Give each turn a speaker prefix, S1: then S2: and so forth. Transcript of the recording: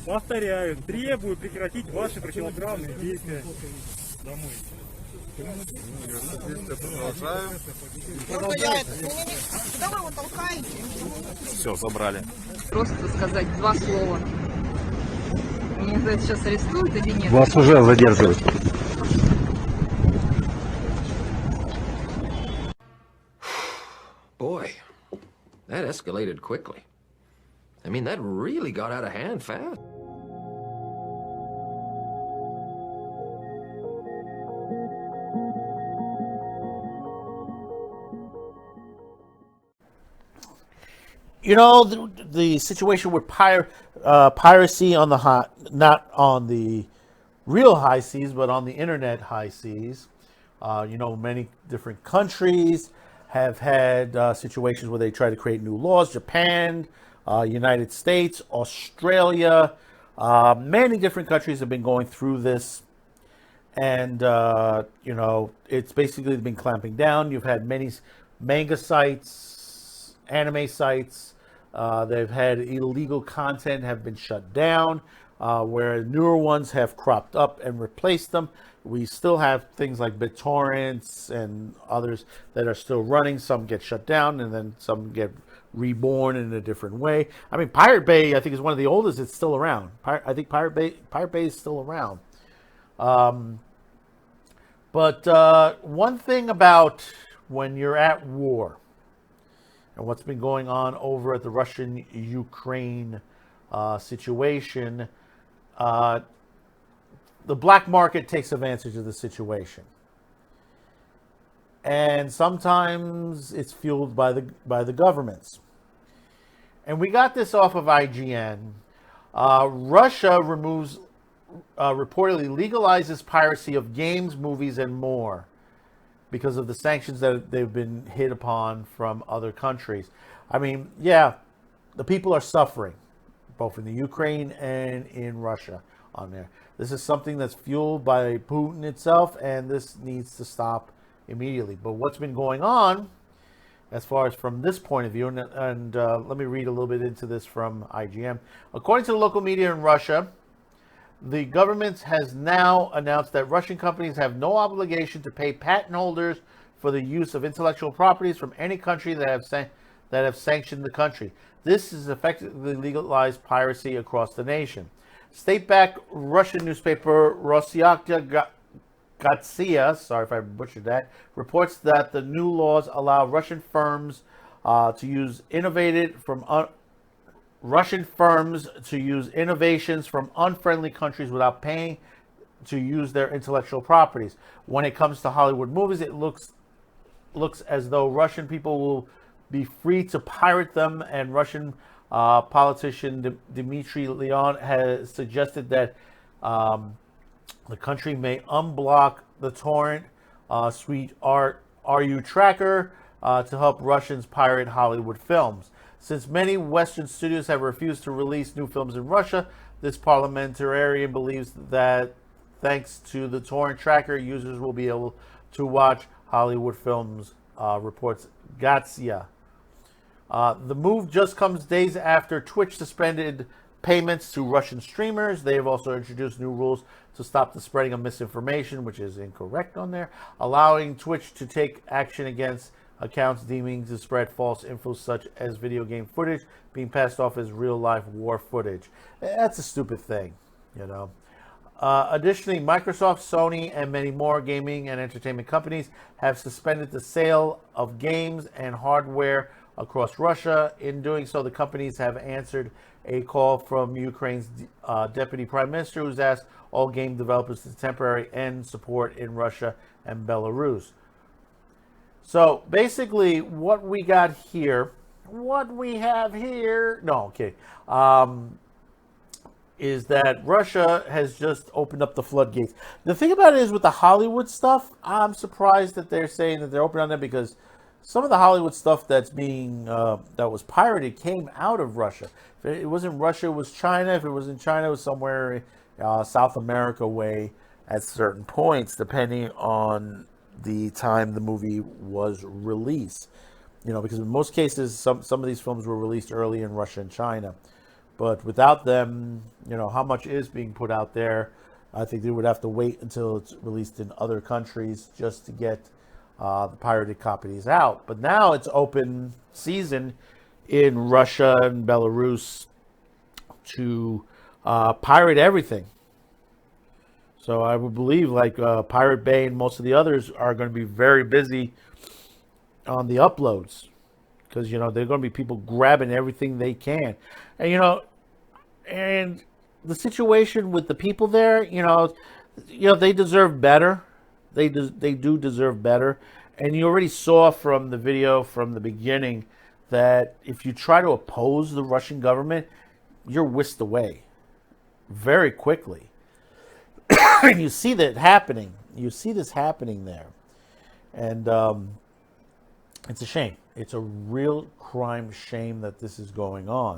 S1: Повторяю, требую прекратить ваши противоправные действия. Домой.
S2: Продолжаем.
S3: Куда вы его толкаете?
S2: Все, забрали.
S4: Просто сказать два слова. Меня за это сейчас арестуют или нет?
S5: Вас уже задерживают.
S6: Boy, that escalated quickly. I mean, that really got out of hand fast.
S5: You know, the situation with piracy on the not on the real high seas, but on the internet high seas. Many different countries have had situations where they try to create new laws. Japan, United States, Australia, many different countries have been going through this. And, it's basically been clamping down. You've had many manga sites, anime sites. They've had illegal content have been shut down, where newer ones have cropped up and replaced them. We still have things like BitTorrents and others that are still running. Some get shut down and then some get reborn in a different way. I mean, Pirate Bay, I think, is one of the oldest. It's still around. I think Pirate Bay is still around. But one thing about when you're at war and what's been going on over at the Russian-Ukraine situation, the black market takes advantage of the situation. And sometimes it's fueled by the governments. And we got this off of IGN. Russia reportedly legalizes piracy of games, movies, and more because of the sanctions that they've been hit upon from other countries. I mean, yeah, the people are suffering, both in the Ukraine and in Russia on there. This is something that's fueled by Putin itself, and this needs to stop immediately. But what's been going on, as far as from this point of view, and let me read a little bit into this from IGN. According to the local media in Russia, the government has now announced that Russian companies have no obligation to pay patent holders for the use of intellectual properties from any country that have sanctioned the country. This has effectively legalized piracy across the nation. State-backed Russian newspaper Rossiya Gazeta, sorry if I butchered that, reports that the new laws allow Russian firms to use innovations from unfriendly countries without paying to use their intellectual properties. When it comes to Hollywood movies, it looks as though Russian people will be free to pirate them, and Russian politician Dmitry Leon has suggested that the country may unblock the torrent suite RU tracker to help Russians pirate Hollywood films. Since many Western studios have refused to release new films in Russia, this parliamentarian believes that thanks to the torrent tracker, users will be able to watch Hollywood films, reports Gazia. The move just comes days after Twitch suspended payments to Russian streamers. They have also introduced new rules to stop the spreading of misinformation, which is incorrect on there, allowing Twitch to take action against accounts deeming to spread false info such as video game footage being passed off as real-life war footage. That's a stupid thing, you know. Additionally, Microsoft, Sony, and many more gaming and entertainment companies have suspended the sale of games and hardware across Russia. In doing so, the companies have answered a call from Ukraine's Deputy Prime Minister, who's asked all game developers to temporarily end support in Russia and Belarus. So basically, what we have here, is that Russia has just opened up the floodgates. The thing about it is with the Hollywood stuff, I'm surprised that they're saying that they're open on that, because some of the Hollywood stuff that's being that was pirated came out of Russia. If it wasn't Russia, it was China. If it was in China, it was somewhere South America way at certain points, depending on the time the movie was released. You know, because in most cases, some of these films were released early in Russia and China. But without them, how much is being put out there? I think they would have to wait until it's released in other countries just to get the pirated copies out. But now it's open season in Russia and Belarus to pirate everything. So I would believe like Pirate Bay and most of the others are going to be very busy on the uploads because, they're going to be people grabbing everything they can. And, and the situation with the people there, they deserve better. They do deserve better. And you already saw from the video from the beginning that if you try to oppose the Russian government, you're whisked away very quickly. And you see that happening. You see this happening there. And it's a shame. It's a real crime shame that this is going on.